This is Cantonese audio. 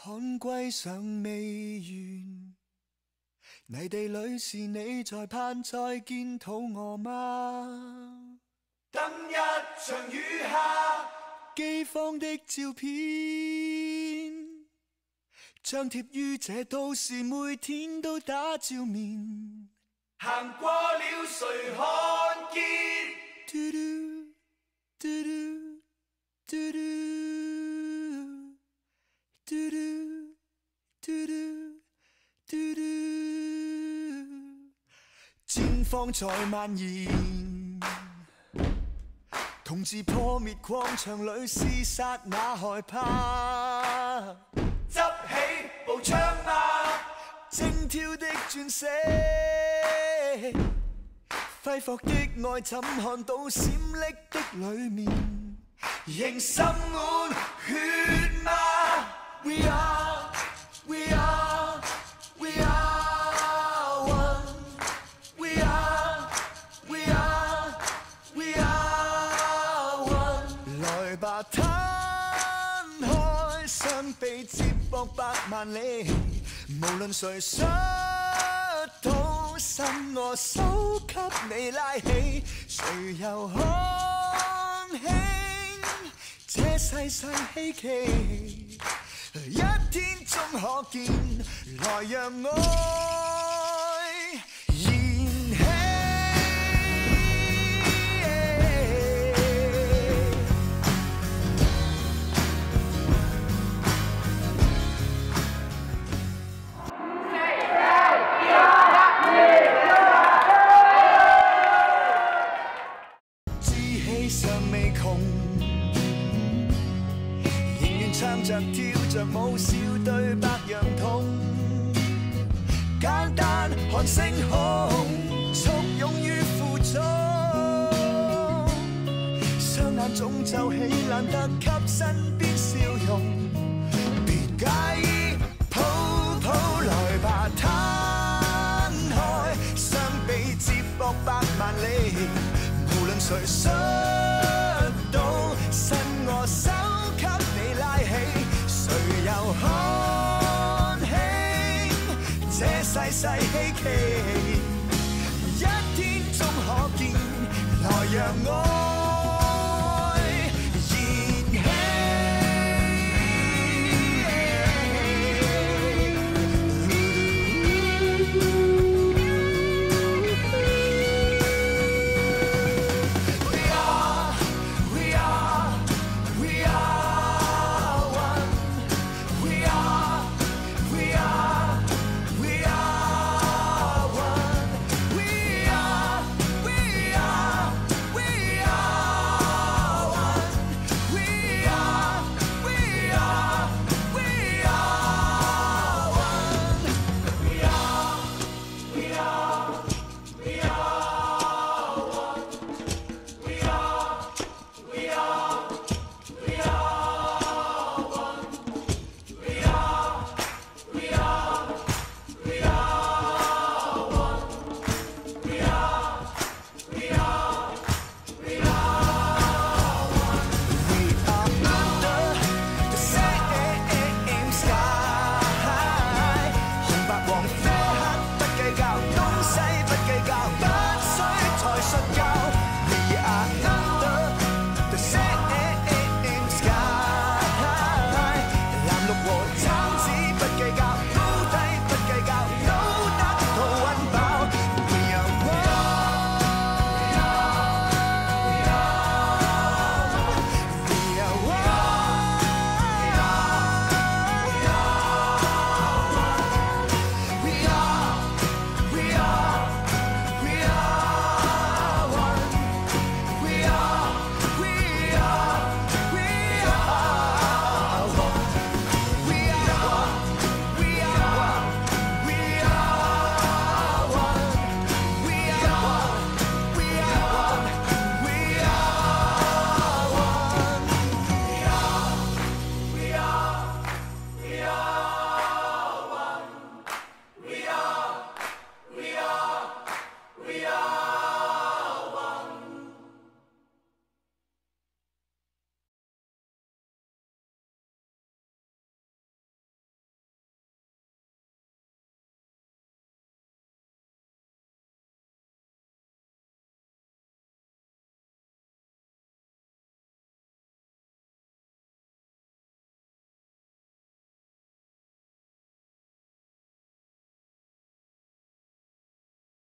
看季尚未完，泥地裏是你在盼再見，肚餓嗎？等一場雨下，饑荒的照片，張貼於這都市，每天都打照面。行過了誰看見？嘟嘟嘟嘟嘟嘟嘟嘟嘟嘟嘟，戰況在蔓延，同志破滅廣場裏廝殺那害怕，執起步槍啊，精挑的鑽石，揮霍的愛怎看到閃爍的裏面，仍心滿血嗎？We are, we are, we are one. We are, we are, we are one. 來吧，攤開雙臂，接駁百萬里。無論誰摔倒，心我手給你拉起，誰又看輕這細細希冀？一天終可見，來讓愛燃起。志氣尚未窮，仍願唱着跳着舞，笑對百樣痛。簡單看星空，簇擁於負重，雙眼總皺起，懶得給身邊笑容。別介意，抱抱來吧，攤開雙臂，接駁百萬里。無論誰摔倒，伸我手給你拉起，誰又看輕這細細希冀？一天終可見，來讓我